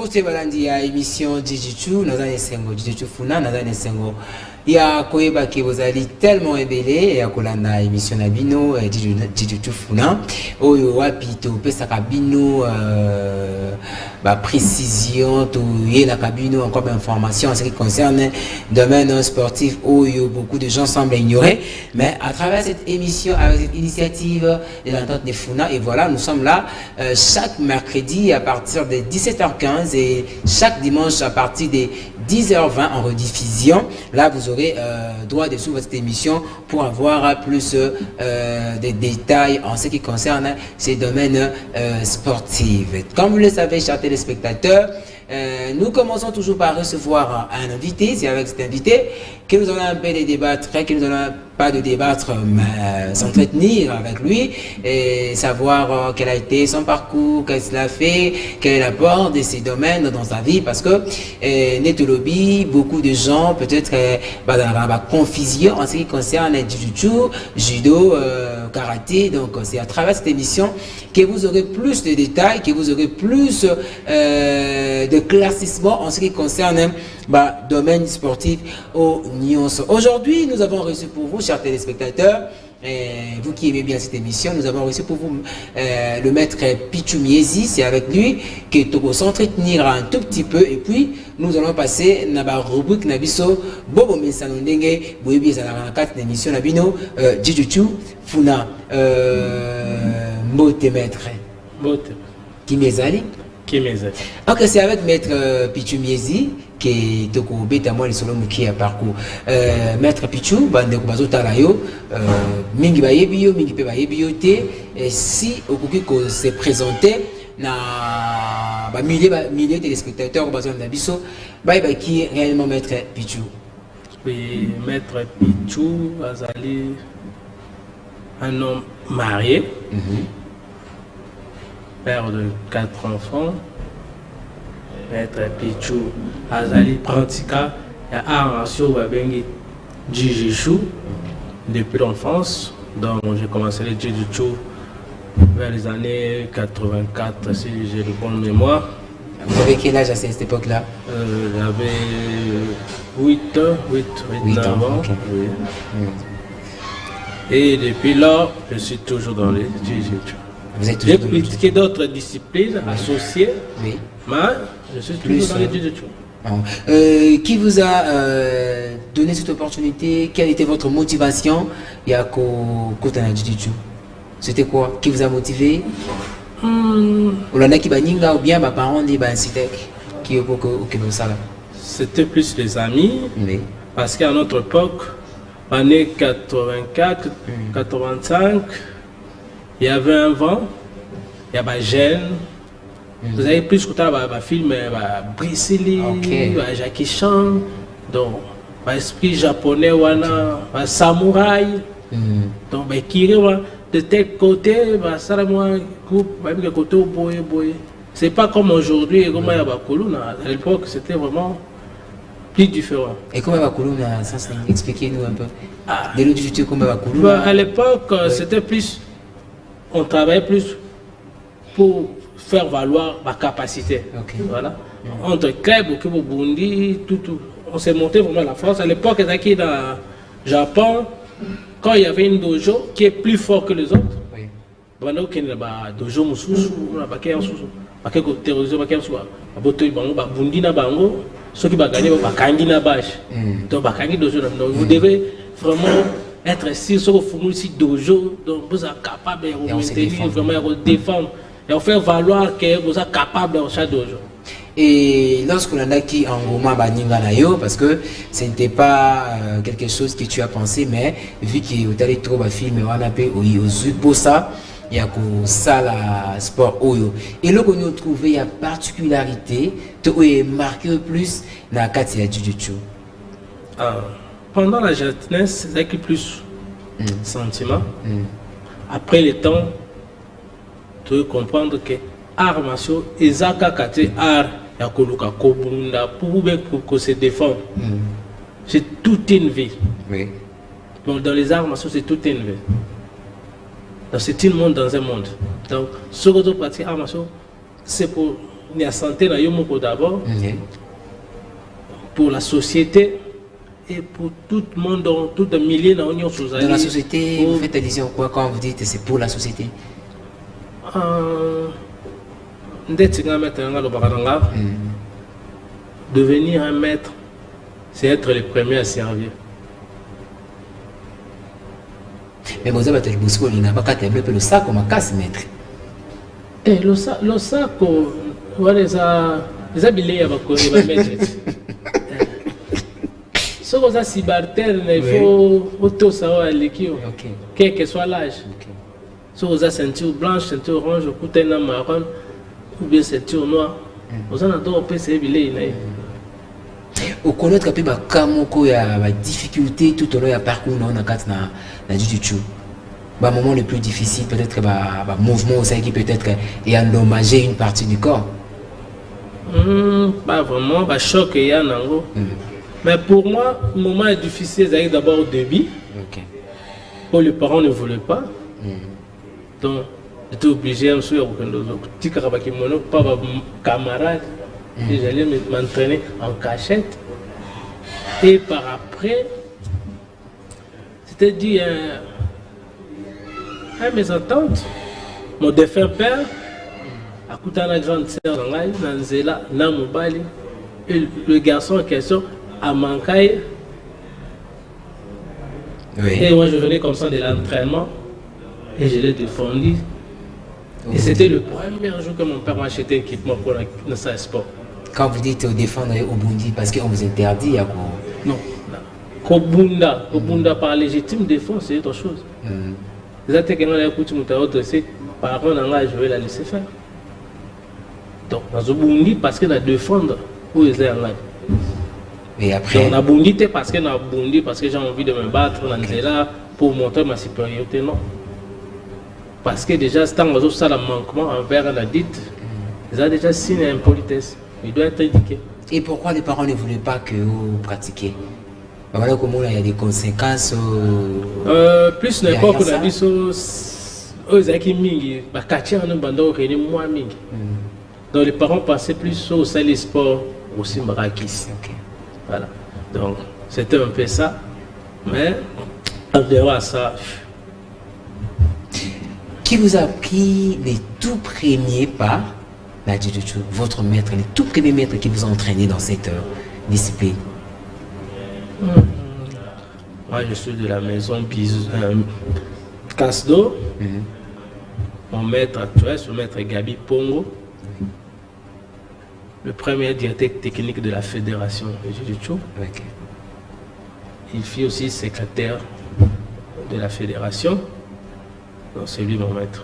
Bote balandi ya émission Jiu-Jitsu, naza nesengo Jiu-Jitsu funa, naza nesengo ya koyeba ke bozali tellement ébélé ya kolanda émission na bino Jiu-Jitsu funa oyo wapi topesaka bino ba précision to yelaka bino encore d'informations en ce qui concerne le domaine sportif oyo beaucoup de gens semblent ignorer, mais à travers cette émission, avec cette initiative de l'entente des Funa, et voilà, nous sommes là chaque mercredi à partir de 17h15 et chaque dimanche à partir de 10h20 en rediffusion. Là, vous aurez droit de suivre cette émission pour avoir plus de détails en ce qui concerne ces domaines sportifs. Comme vous le savez, chers téléspectateurs, nous commençons toujours par recevoir un invité. C'est avec cet invité que nous allons un peu de débattre, que nous allons pas de débattre, mais s'entretenir avec lui et savoir quel a été son parcours, qu'est-ce qu'il a fait, quel est l'apport de ces domaines dans sa vie, parce que Netolobi, beaucoup de gens peut-être dans la confusion en ce qui concerne Jiu-Jitsu, judo, karaté. Donc c'est à travers cette émission que vous aurez plus de détails, que vous aurez plus de classissement en ce qui concerne domaine sportif au nuances. Aujourd'hui, nous avons reçu pour vous, chers téléspectateurs, vous qui aimez bien cette émission, nous avons reçu pour vous le maître Pichu Miezi. C'est avec lui que nous allons s'entretenir un tout petit peu et puis nous allons passer à la rubrique Nabiso Bobo Mesanondenge Boyebi Zalana 4 émission Nabino Jiu-Jitsu Funa Mbote maître Mbote Kimezali. Ok, c'est avec maître Pichu Miezi que toko beta moi les solo muki à parcours maître Pichu bande ko bazotala yo mingi ba yebi yo mingi pe ba yebi yo te si okoki ko se présenter na ba milliers de téléspectateurs bazon na biso ba qui réellement maître Pichu. Oui, maître Pichu azali un homme marié, père de 4 enfants. Maître Pichu azali pratica ya art martiaux babengi Jiu-Jitsu depuis l'enfance. Donc j'ai commencé le Jiu-Jitsu vers les années 84 si j'ai de bonne mémoire. Vous avez quel âge à cette époque-là? J'avais 8 ans. Okay. Oui. Et depuis là, je suis toujours dans les Jiu-Jitsu. J'ai pratiqué d'autres disciplines associées, mais je suis toujours dans les Jiu-Jitsu. Qui vous a donné cette opportunité? Quelle était votre motivation? C'était quoi? Qui vous a motivé? Ou bien ma parents dit qui est C'était plus les amis, parce qu'à notre époque, année 84, 85, il y avait un vent, il y avait Gênes. Vous avez plus écouté un film, Bruce Lee, Jackie Chan, donc l'esprit japonais, un samouraï. Donc, de tel côté, ça un groupe, côté boy. C'est pas comme aujourd'hui, comme il y a à l'époque, c'était vraiment plus différent. Et comment expliquez-nous un peu. De l'autre côté, comment à l'époque, c'était plus. On travaillait plus pour faire valoir ma capacité. Voilà. Entre clubs, au Burundi, tout. On s'est monté vraiment la force. À l'époque, dans le Japon, quand il y avait une dojo qui est plus fort que les autres, dojo vous devez vraiment être sûr sur le dojo, donc vous êtes capable de maintenir, vraiment de défendre et de faire valoir que vous êtes capable de chaque dojo. Et lorsqu'on a qui en Goma Baninganayo, parce que ce n'était pas quelque chose que tu as pensé, mais vu que tu as trouvé un film, on a appelé Ozubosa, il y a ça la sport Oyo. Et là qu'on a trouvé, il y a particularité, tu as marqué le plus dans la carte de Jiu-Jitsu. Pendant la jeunesse, c'est plus sentiment. Après le temps, tu dois comprendre que art martiaux, ezaka kate art ya koluka kobunda pour se défendre. C'est toute une vie. Donc dans les arts martiaux, c'est toute une vie. Donc c'est tout le monde dans un monde. Donc ce que tu pratiques art martiaux, c'est pour la santé d'abord, pour la société et pour tout le monde, tout un millier dans la société, vous faites allusion quoi quand vous dites c'est pour la société? Devenir un maître, c'est être le premier à servir. Mais vous avez le bouscule, il n'a pas qu'à le sac comme un casse maître. Et le sac, les habillés à mettre. Ce qu'on a si barter, il faut tout savoir l'équipe, quel que soit l'âge. Si vous avez ceinture blanche, ceinture orange, couteau marron, ou bien ceinture noire, vous en avez un peu ces habillés. Au connaître qu'il y a des difficultés tout au long du parcours dans jiu-jitsu. Le moment le plus difficile, peut-être le mouvement aussi qui peut-être est endommagé une partie du corps. Pas vraiment, le choc il y a nango. Mais pour moi, le moment est difficile, c'est d'abord au début. Pour les parents ne voulaient pas. Donc, j'étais obligé de me faire petit pas camarade. Et j'allais m'entraîner en cachette. Et par après, c'était dit à mes ententes, mon défunt père, à côté de la grande sœur Nanzela, Namoubali, et le garçon en question a manqué. Et moi je venais comme ça de l'entraînement et je l'ai défendu. Et c'était le premier jour que mon père m'a acheté un équipement pour le sport. Quand vous dites défendre au Burundi, parce qu'on vous interdit à quoi? Non. Kobunda par légitime défense, c'est autre chose. Les attaques que nous avons écouté, par contre, je vais la laisser faire. Donc, dans le Burundi, parce qu'on a défendre où ils sont. Et après. Donc, on a Burundi parce qu'on a Burundi, parce que j'ai envie de me battre, là pour montrer ma supériorité, non. Parce que déjà, c'est un manquement envers la dite. Ils ont déjà signé une politesse. Il doit être indiqué. Et pourquoi les parents ne voulaient pas que vous pratiquiez? Voilà comment il y a des conséquences. Plus n'importe quoi, on a dit aux Mingi, donc les parents pensaient plus au salle sport, au Simbarakis. Voilà. Donc c'était un peu ça. Mais en dehors de ça. Qui vous a pris les tout premiers pas? Votre maître, les tout premiers maîtres qui vous ont entraîné dans cette discipline? Moi, je suis de la maison Casdo. Mon maître actuel, c'est le maître Gabi Pongo. Le premier directeur technique de la fédération de jiu-jitsu. Il fut aussi secrétaire de la fédération. Donc, c'est lui mon maître.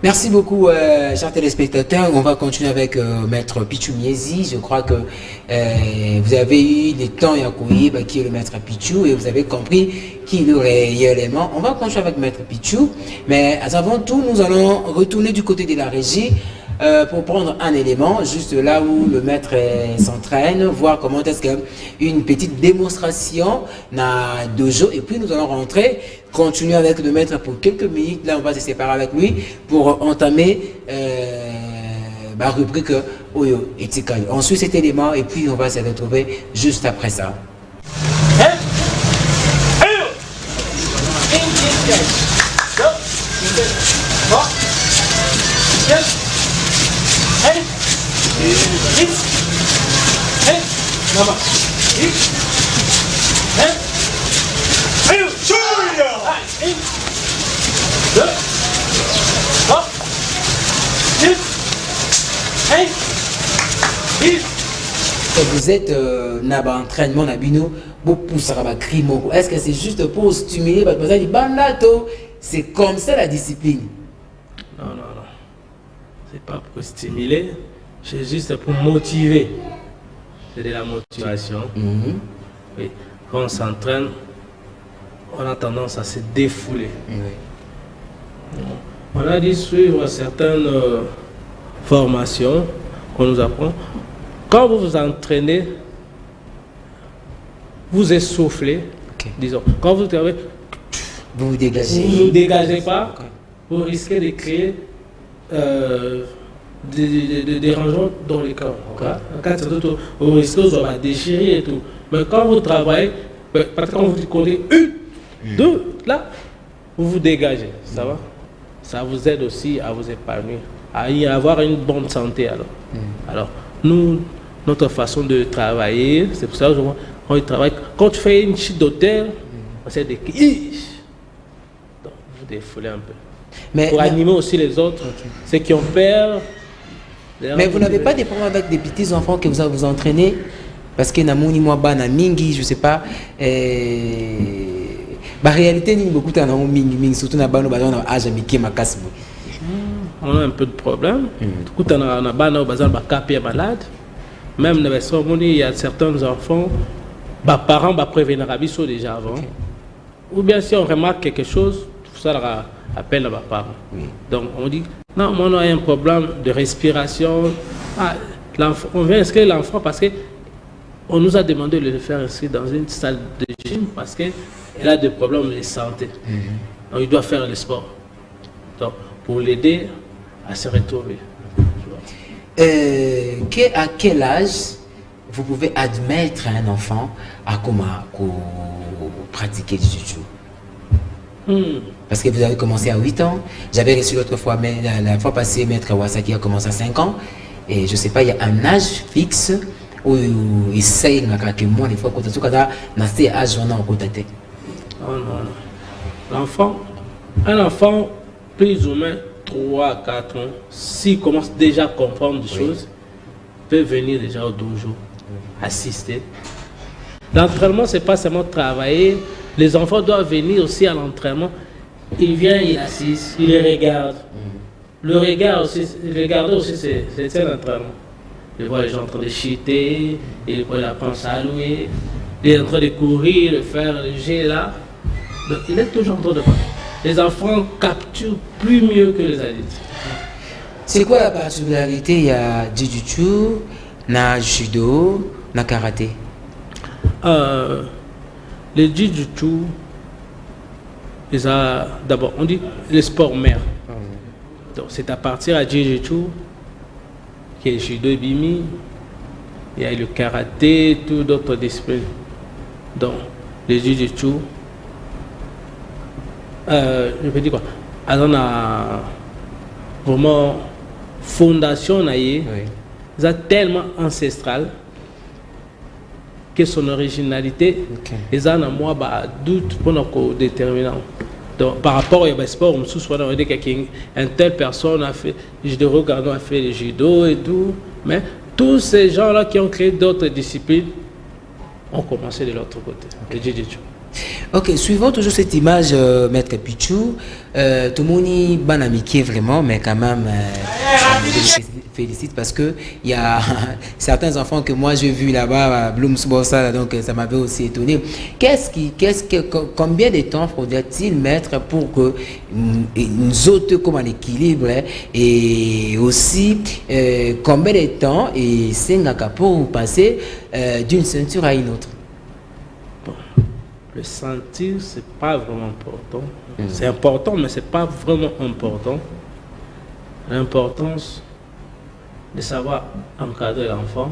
Merci beaucoup, chers téléspectateurs. On va continuer avec Maître Pichou Miezi. Je crois que vous avez eu le temps Yakoui, qui est le Maître Pichou, et vous avez compris qu'il aurait réellement. On va continuer avec Maître Pichou, mais avant tout, nous allons retourner du côté de la régie pour prendre un élément, juste là où le maître s'entraîne, voir comment est-ce qu'une petite démonstration n'a dojo, et puis nous allons rentrer, continuer avec le maître pour quelques minutes. Là, on va se séparer avec lui pour entamer la rubrique Oyo Etikali. On suit cet élément et puis on va se retrouver juste après ça. Vous êtes dans l'entraînement, est-ce que c'est juste pour stimuler? C'est comme ça la discipline? Non. C'est pas pour stimuler, c'est juste pour motiver. C'est de la motivation. Oui. Quand on s'entraîne, on a tendance à se défouler. On a dit suivre certaines formations qu'on nous apprend. Quand vous vous entraînez, vous essoufflez, disons. Quand vous travaillez, vous dégagez. Vous ne dégagez pas, vous risquez de créer des dérangements dans le corps. Quand c'est tout, au risque de va déchirer et tout. Mais quand vous travaillez, parce que quand vous comptez 1, 2, là, vous vous dégagez. Ça va? Ça vous aide aussi à vous épanouir, à y avoir une bonne santé. Alors nous, notre façon de travailler, c'est pour ça que quand on travaille, quand tu fais une chute d'hôtel, on essaie de vous défouler un peu. Pour animer aussi les autres, ceux qui ont peur. Mais vous n'avez pas des problèmes avec des petits enfants que vous entraînez? Parce que Namouni Mwabana Mingi, je ne sais pas. La réalité, il y a beaucoup de Mingi, surtout dans le âge de Mickey Makasbo. On a un peu de problème. Du coup, on a un malade. Même dans les cérémonies, il y a certains enfants, les parents préviennent déjà avant. Ou bien si on remarque quelque chose, ça appelle à parents. Donc on dit, non, on a un problème de respiration. On vient inscrire l'enfant parce qu'on nous a demandé de le faire inscrire dans une salle de gym parce qu'il a des problèmes de santé. Donc il doit faire le sport. Donc pour l'aider à se retrouver. À quel âge vous pouvez admettre à un enfant à pratiquer du jiu-jitsu? Parce que vous avez commencé à 8 ans. J'avais reçu l'autre fois, mais la fois passée, Maître Wasaki a commencé à 5 ans. Et je ne sais pas, il y a un âge fixe où il sait que moi, les fois, quand on a un âge, on a en côté. Un enfant, plus ou moins 3 à 4 ans, s'il commence déjà à comprendre des choses, peut venir déjà au dojo, assister. L'entraînement, ce n'est pas seulement travailler. Les enfants doivent venir aussi à l'entraînement. Ils viennent, ils assistent, ils les regardent. Le regard aussi, regarder aussi, c'est un entraînement. Ils voient les gens en train de chuter, ils voient la pince à louer, ils sont en train de courir, de faire le jet là. Donc, il est toujours en train de faire. Les enfants capturent plus mieux que les adultes. C'est quoi la particularité? Il y a jiu-jitsu, na judo, na karaté. Le jiu-jitsu, d'abord, on dit le sport mère. Donc, c'est à partir à jiu-jitsu qu'il y a le judo bimi, il y a le karaté, tout d'autres disciplines. Donc, le jiu-jitsu, je peux dire quoi? Alors, on a vraiment fondation, c'est tellement ancestral que son originalité, ils ont moi doute pour nous déterminant. Donc, par rapport au sport, on se dit qu'une telle personne a fait, a fait le judo et tout, mais tous ces gens-là qui ont créé d'autres disciplines ont commencé de l'autre côté, le jiu-jitsu. Ok, suivant toujours cette image, Maître Pichou, tout le monde est bon amitié vraiment, mais quand même, je félicite parce que il y a certains enfants que moi j'ai vus là-bas à Bloomsbossa, donc ça m'avait aussi étonné. Combien de temps faudrait-il mettre pour que nous autres comme un équilibre et aussi combien de temps et c'est pour passer d'une ceinture à une autre? Le sentir, c'est pas vraiment important. C'est important, mais c'est pas vraiment important. L'importance de savoir encadrer l'enfant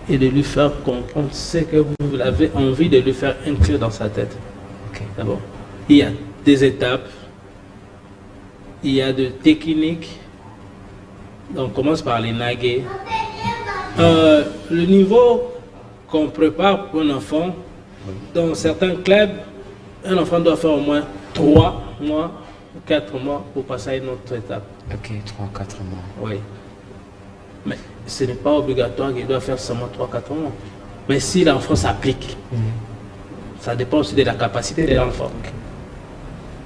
et de lui faire comprendre ce que vous avez envie de lui faire inclure dans sa tête. D'abord, il y a des étapes, il y a des techniques. On commence par les naguer. Le niveau qu'on prépare pour un enfant, dans certains clubs, un enfant doit faire au moins 3 mois, 4 mois pour passer à une autre étape. Ok, 3-4 mois. Oui. Mais ce n'est pas obligatoire qu'il doit faire seulement 3-4 mois. Mais si l'enfant s'applique, ça dépend aussi de la capacité de l'enfant.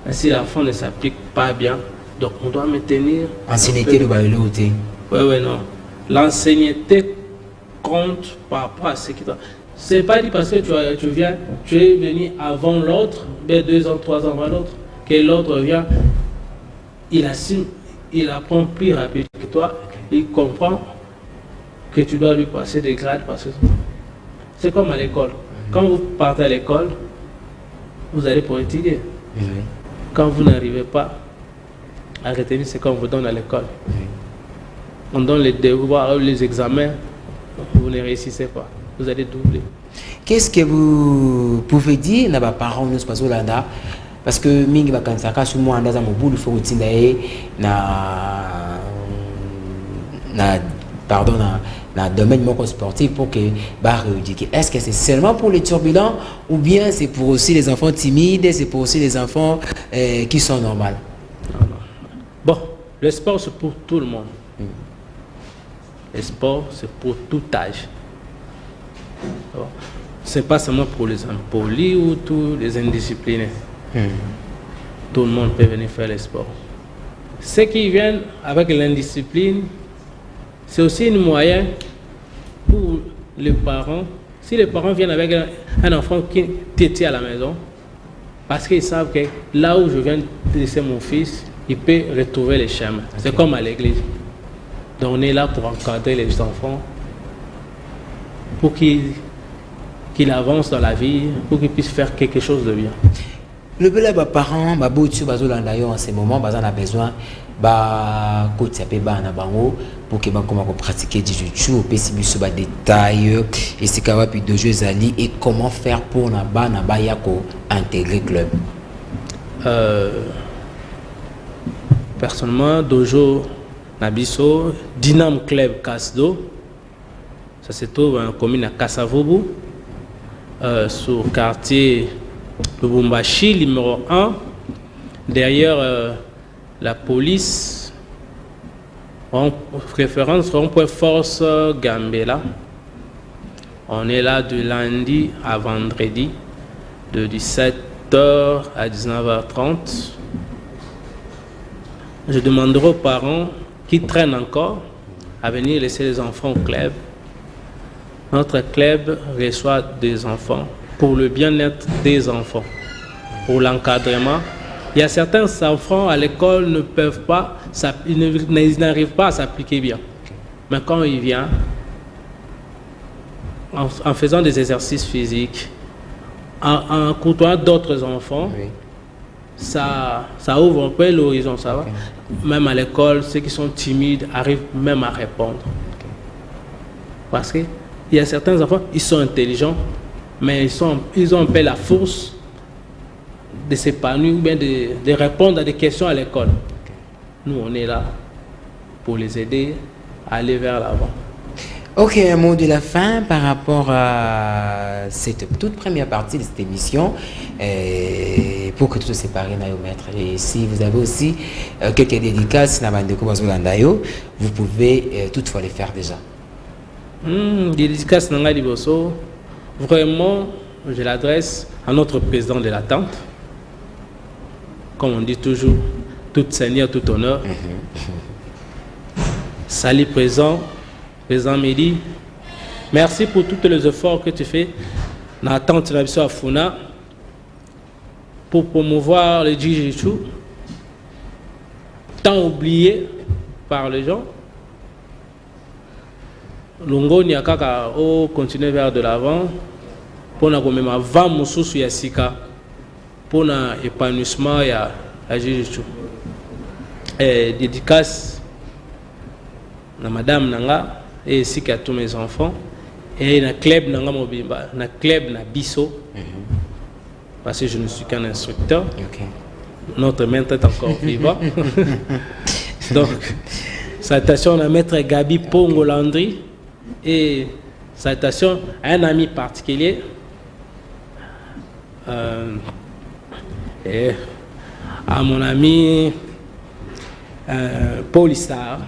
Mais si l'enfant ne s'applique pas bien, donc on doit maintenir... Ancienneté de Baïlouté. Oui, non. L'ancienneté compte par rapport à ce qui doit... C'est pas dit parce que tu es venu avant l'autre, 2 ans, 3 ans avant l'autre, que l'autre vient, il assume, il apprend plus rapide que toi, il comprend que tu dois lui passer des grades parce que c'est comme à l'école. Quand vous partez à l'école, vous allez pour étudier. Quand vous n'arrivez pas, à retenir ce qu'on vous donne à l'école. On donne les devoirs, les examens, vous ne réussissez pas, vous allez doubler. Qu'est-ce que vous pouvez dire à vos parents nous pas Hollanda parce que mingi bakansaka sur moi ndaza mobulu faut utinda na domaine sportif pour que est-ce que c'est seulement pour les turbulents ou bien c'est pour aussi les enfants timides, c'est pour aussi les enfants qui sont normaux? Bon, le sport c'est pour tout le monde. Le sport c'est pour tout âge. C'est pas seulement pour les impolis ou tous les indisciplinés. Tout le monde peut venir faire le sport. Ceux qui viennent avec l'indiscipline, c'est aussi un moyen pour les parents. Si les parents viennent avec un enfant qui tétille à la maison, parce qu'ils savent que là où je viens de laisser mon fils, il peut retrouver les chemins. Okay. C'est comme à l'église. Donc on est là pour encadrer les enfants, pour qu'ils avancent dans la vie, pour qu'ils puissent faire quelque chose de bien. Le bel parents, en ce moment, on a besoin pour que pratiquer du jiu-jitsu, au PCB sur des détails, et c'est capable de jouer ali et comment faire pour intégrer le club. Personnellement, Dojo Nabiso, Dynam Club Kasdo, ça se trouve en commune à Kassavobu, sur le quartier Lubumbashi, numéro 1, derrière la police, en référence rond-point Force Gambela. On est là du lundi à vendredi, de 17h à 19h30. Je demanderai aux parents qui traînent encore à venir laisser les enfants au club. Notre club reçoit des enfants pour le bien-être des enfants, pour l'encadrement. Il y a certains enfants à l'école ne peuvent pas, ils n'arrivent pas à s'appliquer bien. Mais quand ils viennent, en faisant des exercices physiques, en côtoyant d'autres enfants, oui. ça ouvre un peu l'horizon, ça va. Okay. Même à l'école, ceux qui sont timides arrivent même à répondre. Okay. Parce qu'il y a certains enfants, ils sont intelligents, mais ils ont un peu la force de s'épanouir ou bien de répondre à des questions à l'école. Okay. Nous, on est là pour les aider à aller vers l'avant. Ok, un mot de la fin par rapport à cette toute première partie de cette émission pour que tout se sépare, maître. Et si vous avez aussi quelques dédicaces, vous pouvez toutefois les faire déjà. Dédicace Nanga Liboso, vraiment, je l'adresse à notre président de l'attente. Comme on dit toujours, tout seigneur, tout honneur. Salut président Mehdi, merci pour tous les efforts que tu fais dans l'attente de la Funa pour promouvoir le jiu-jitsu, tant oublié par les gens. Longo Nyakaka continuer vers de l'avant pour nous même avant Moussous Yassika pour l'épanouissement ya jiu-jitsu. Et dédicace à madame Nanga et ainsi qu'à tous mes enfants et na club Nanga Mobimba, na club na Bisso, parce que je ne suis qu'un instructeur. Okay. Notre maître est encore vivant. Donc, salutation à maître Gabi Pongo Landry et salutation à un ami particulier. Et à mon ami Paul Star.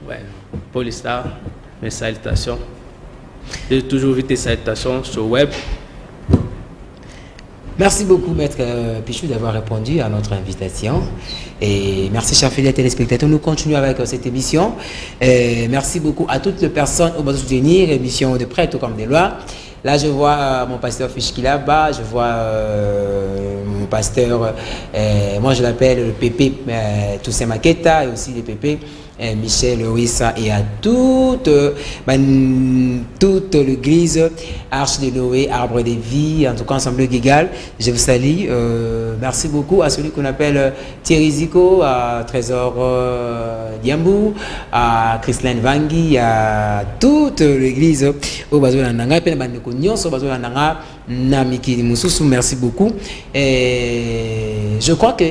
Ouais, Paul Star, mes salutations. J'ai toujours vu tes salutations sur web. Merci beaucoup, Maître Pichou, d'avoir répondu à notre invitation. Et merci, chers fidèles téléspectateurs. Nous continuons avec cette émission. Merci beaucoup à toutes les personnes au bas de soutenir l'émission de près, tout comme des lois. Là, je vois mon pasteur Fichki là-bas, je vois mon pasteur, moi je l'appelle le Pépé Toussaint Maketa, et aussi le Pépé Michel Ouissa et à toute l'église Arche de Noé, Arbre de Vie, en tout cas Ensemble Guégal. Je vous salue. Merci beaucoup à celui qu'on appelle Thierry Zico, à Trésor Diambou, à Christine Vangi, à toute l'église au Bazolananga, et merci beaucoup. Et je crois que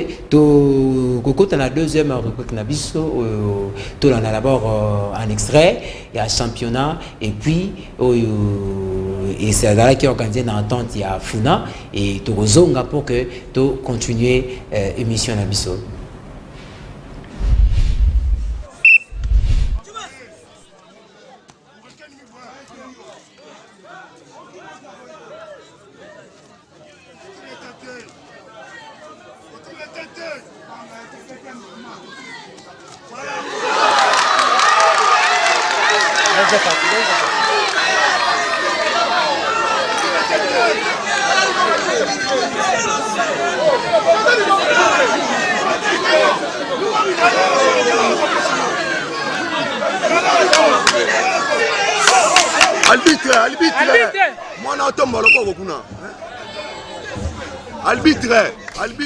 Coco, tu as la deuxième rubrique Nabiso, tu as d'abord un extrait, il y a un championnat, et puis et c'est là qui est organisé dans l'entente, il y a Funa, et tu as pour que tu continues l'émission Nabiso.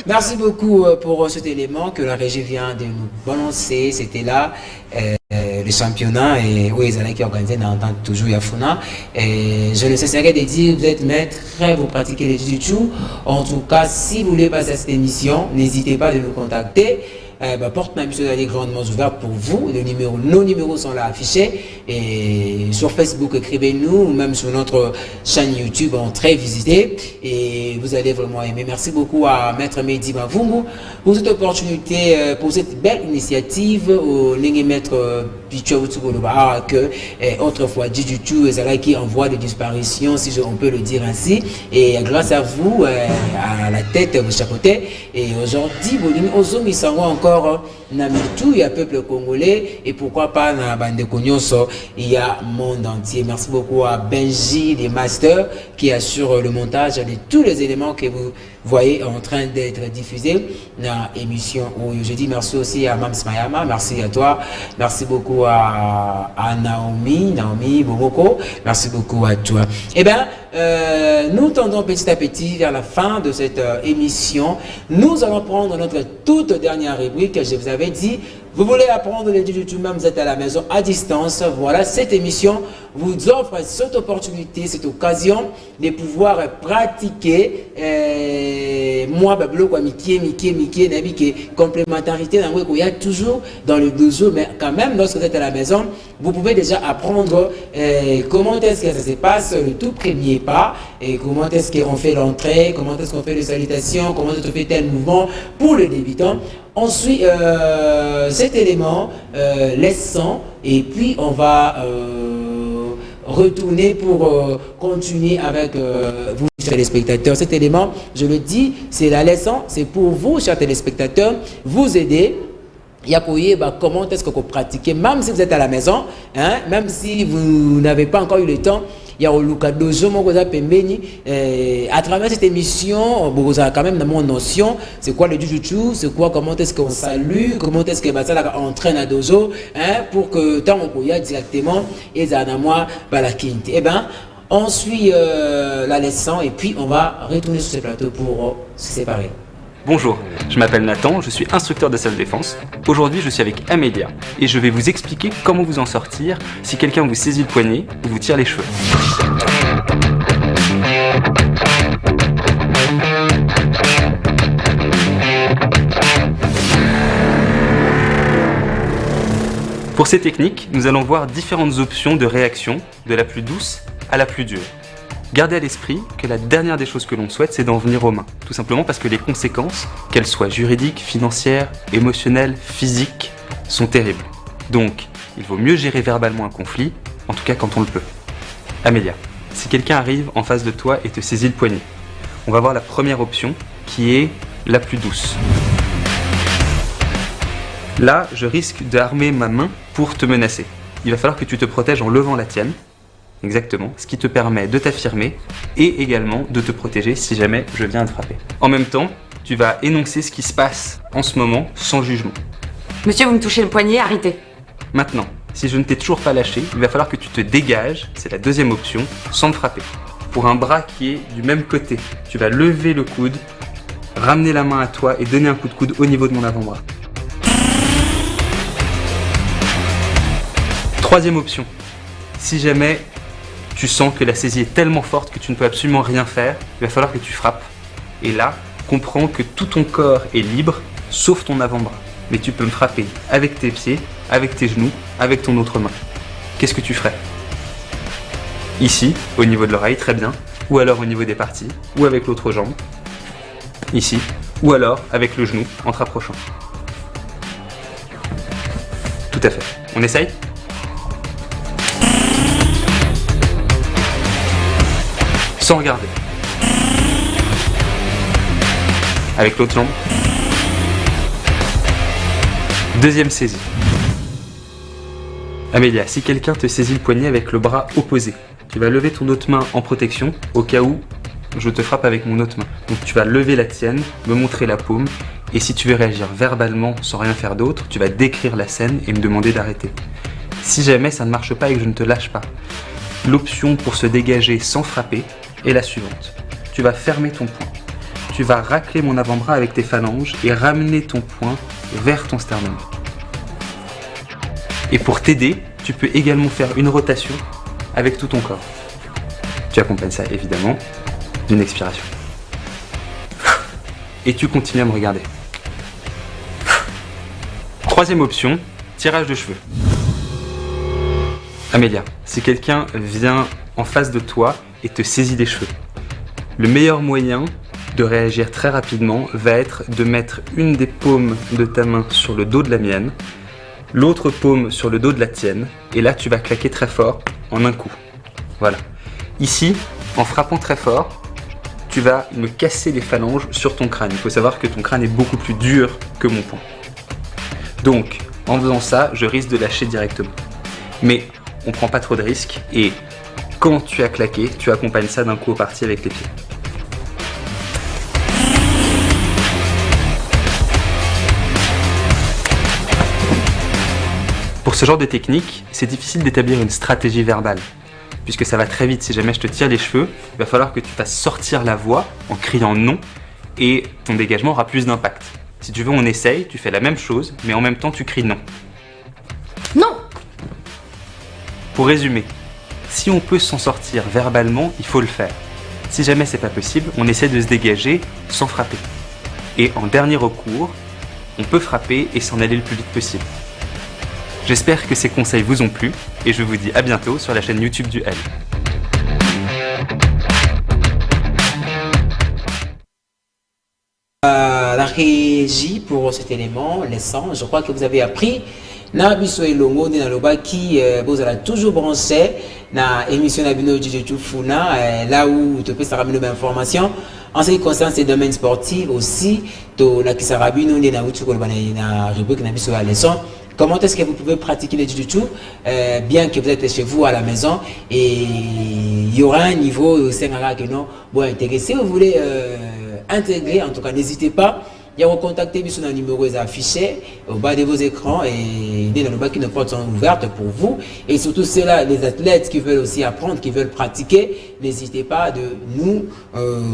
Merci beaucoup pour cet élément que la régie vient de nous balancer. C'était là le championnat et oui, ils allaient qui organisé dans toujours Yafuna. Et je ne cesserai de dire, vous êtes maître, vous pratiquez les jiu-jitsu. En tout cas, si vous voulez passer à cette émission, n'hésitez pas de nous contacter. Porte Nabiso est grandement ouverte pour vous. Nos numéros sont là affichés. Et sur Facebook, écrivez-nous, ou même sur notre chaîne YouTube, on très visité. Et vous allez vraiment aimer. Merci beaucoup à Maître Mehdi Mavungu pour cette opportunité, pour cette belle initiative. Au Maître Pichou que autrefois Jiu-Jitsu qui en voie de disparition, si on peut le dire ainsi. Et grâce à vous, à la tête, vous chapeautez. Et aujourd'hui, Ozumi Sango encore. Namitou, il y a peuple congolais et pourquoi pas dans Bande Konyoso, il y a monde entier. Merci beaucoup à Benji des Masters qui assure le montage de tous les éléments que vous voyez en train d'être diffusés dans l'émission. Je dis merci aussi à Mams Mayama, merci à toi, merci beaucoup à Naomi Boboko, merci beaucoup à toi. Eh bien, nous tendons petit à petit vers la fin de cette émission. Nous allons prendre notre toute dernière rubrique. Je vous avais dit, vous voulez apprendre les jiu-jitsu, même vous êtes à la maison à distance. Voilà, cette émission vous offre cette opportunité, cette occasion de pouvoir pratiquer moi, complémentarité, il y a toujours dans le dojo, mais quand même, lorsque vous êtes à la maison, vous pouvez déjà apprendre comment est-ce que ça se passe, le tout premier pas, et comment est-ce qu'on fait l'entrée, comment est-ce qu'on fait les salutations, comment est-ce qu'on fait tel mouvement pour le débutant. Ensuite, cet élément, laissant, et puis on va retourner pour continuer avec vous, chers téléspectateurs. Cet élément, je le dis, c'est la leçon, c'est pour vous, chers téléspectateurs, vous aider. Comment est-ce que vous pratiquez, même si vous êtes à la maison, hein, même si vous n'avez pas encore eu le temps. Il y a Luka Dojo, à travers cette émission, vous avez quand même mon notion, c'est quoi le jiu-jitsu, c'est quoi, comment est-ce qu'on salue, comment est-ce que ça entraîne à dojo, hein, pour que tant on y a directement, et ça a moi, la quinte. Eh bien, on suit la leçon et puis on va retourner sur ce plateau pour se séparer. Bonjour, je m'appelle Nathan, je suis instructeur de self-défense. Aujourd'hui, je suis avec Amélia et je vais vous expliquer comment vous en sortir si quelqu'un vous saisit le poignet ou vous tire les cheveux. Pour ces techniques, nous allons voir différentes options de réaction, de la plus douce à la plus dure. Gardez à l'esprit que la dernière des choses que l'on souhaite, c'est d'en venir aux mains. Tout simplement parce que les conséquences, qu'elles soient juridiques, financières, émotionnelles, physiques, sont terribles. Donc, il vaut mieux gérer verbalement un conflit, en tout cas quand on le peut. Amélia, si quelqu'un arrive en face de toi et te saisit le poignet, on va voir la première option, qui est la plus douce. Là, je risque d'armer ma main pour te menacer. Il va falloir que tu te protèges en levant la tienne. Exactement, ce qui te permet de t'affirmer et également de te protéger si jamais je viens à te frapper. En même temps, tu vas énoncer ce qui se passe en ce moment sans jugement. Monsieur, vous me touchez le poignet, arrêtez. Maintenant, si je ne t'ai toujours pas lâché, il va falloir que tu te dégages, c'est la deuxième option, sans me frapper. Pour un bras qui est du même côté, tu vas lever le coude, ramener la main à toi et donner un coup de coude au niveau de mon avant-bras. Troisième option, si jamais tu sens que la saisie est tellement forte que tu ne peux absolument rien faire, il va falloir que tu frappes. Et là, comprends que tout ton corps est libre, sauf ton avant-bras. Mais tu peux me frapper avec tes pieds, avec tes genoux, avec ton autre main. Qu'est-ce que tu ferais? Ici, au niveau de l'oreille, très bien. Ou alors au niveau des parties, ou avec l'autre jambe. Ici, ou alors avec le genou, en te rapprochant. Tout à fait. On essaye? Sans regarder. Avec l'autre jambe. Deuxième saisie. Amélia, si quelqu'un te saisit le poignet avec le bras opposé, tu vas lever ton autre main en protection au cas où je te frappe avec mon autre main. Donc tu vas lever la tienne, me montrer la paume, et si tu veux réagir verbalement sans rien faire d'autre, tu vas décrire la scène et me demander d'arrêter. Si jamais ça ne marche pas et que je ne te lâche pas, l'option pour se dégager sans frapper est la suivante. Tu vas fermer ton poing. Tu vas racler mon avant-bras avec tes phalanges et ramener ton poing vers ton sternum. Et pour t'aider, tu peux également faire une rotation avec tout ton corps. Tu accompagnes ça évidemment d'une expiration. Et tu continues à me regarder. Troisième option, tirage de cheveux. Amélia, si quelqu'un vient en face de toi et te saisit les cheveux, le meilleur moyen de réagir très rapidement va être de mettre une des paumes de ta main sur le dos de la mienne, l'autre paume sur le dos de la tienne, et là tu vas claquer très fort en un coup. Voilà. Ici, en frappant très fort, tu vas me casser les phalanges sur ton crâne. Il faut savoir que ton crâne est beaucoup plus dur que mon poing. Donc, en faisant ça, je risque de lâcher directement. Mais on prend pas trop de risques, et quand tu as claqué, tu accompagnes ça d'un coup au parti avec tes pieds. Pour ce genre de technique, c'est difficile d'établir une stratégie verbale, puisque ça va très vite. Si jamais je te tire les cheveux, il va falloir que tu fasses sortir la voix en criant non, et ton dégagement aura plus d'impact. Si tu veux, on essaye, tu fais la même chose, mais en même temps tu cries non. Non! Pour résumer, si on peut s'en sortir verbalement, il faut le faire. Si jamais c'est pas possible, on essaie de se dégager sans frapper. Et en dernier recours, on peut frapper et s'en aller le plus vite possible. J'espère que ces conseils vous ont plu et je vous dis à bientôt sur la chaîne YouTube du L. La régie pour cet élément, les sons, je crois que vous avez appris. Na biso elongo na loba qui vous allez toujours branché na émission na bino Jiu-Jitsu Funa là où tu peux savoir une information en ce qui concerne ces domaines sportifs aussi to la kisarabino na utu ko na rubrique na biso à leçon. Comment est-ce que vous pouvez pratiquer le Jiu-Jitsu bien que vous êtes chez vous à la maison et il y aura un niveau 5 que non bon intéressé vous voulez intégrer en tout cas n'hésitez pas. Il y a contacté sur un numéro affiché au bas de vos écrans et des numéros qui ne portent sont ouvertes pour vous. Et surtout ceux-là, les athlètes qui veulent aussi apprendre, qui veulent pratiquer, n'hésitez pas de nous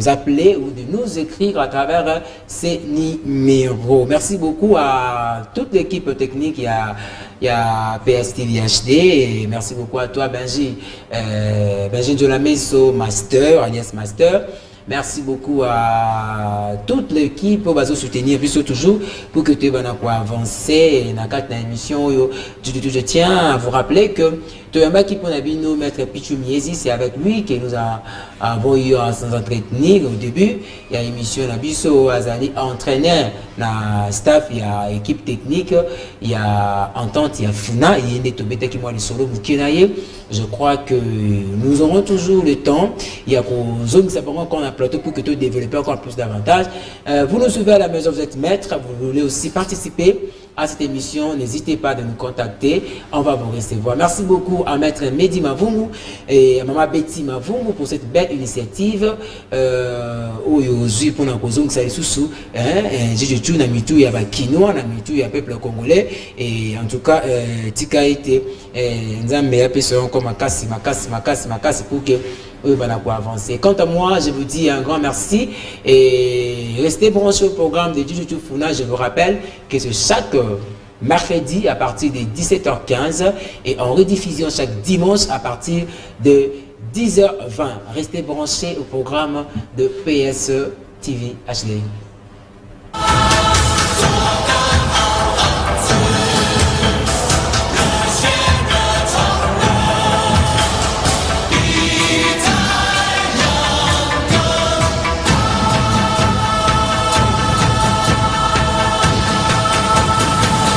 appeler ou de nous écrire à travers ces numéros. Merci beaucoup à toute l'équipe technique. Il y a PSTV HD et merci beaucoup à toi Benji, Benji Jolameso Master, Agnès Master. Merci beaucoup à toute l'équipe pour vous soutenir, puis toujours pour que tu aies avancer dans cette émission. Je tiens à vous rappeler que tu as un qui pour nous maître Pichu Miezi, c'est avec lui que nous avons eu à s'entretenir au début. Il y a émission Nabiso Azali, entraîneur, na staff, il y a équipe technique, il y a entente, il y a Funa, il y a des tobétés qui m'ont les solo je crois que nous aurons toujours le temps. Il y a une zone simplement qu'on a plateau pour que tu développes encore plus d'avantages. Vous nous suivez à la maison, vous êtes maître, vous voulez aussi participer à cette émission, n'hésitez pas de nous contacter. On va vous recevoir. Merci beaucoup à Maître Mehdi Mavungu et à Maman Betty Mavungu pour cette belle initiative. Aujourd'hui, pour nous poser ça sous Djidjo na mitu ya bakinois na mitu ya peuple congolais et en tout cas tika été nzambe ya peso comme makasi pour que pour avancer. Quant à moi, je vous dis un grand merci et restez branchés au programme de Djidjo Funa. Je vous rappelle que c'est chaque mercredi à partir de 17h15 et en rediffusion chaque dimanche à partir de 10h20. Restez branchés au programme de PS TV HD.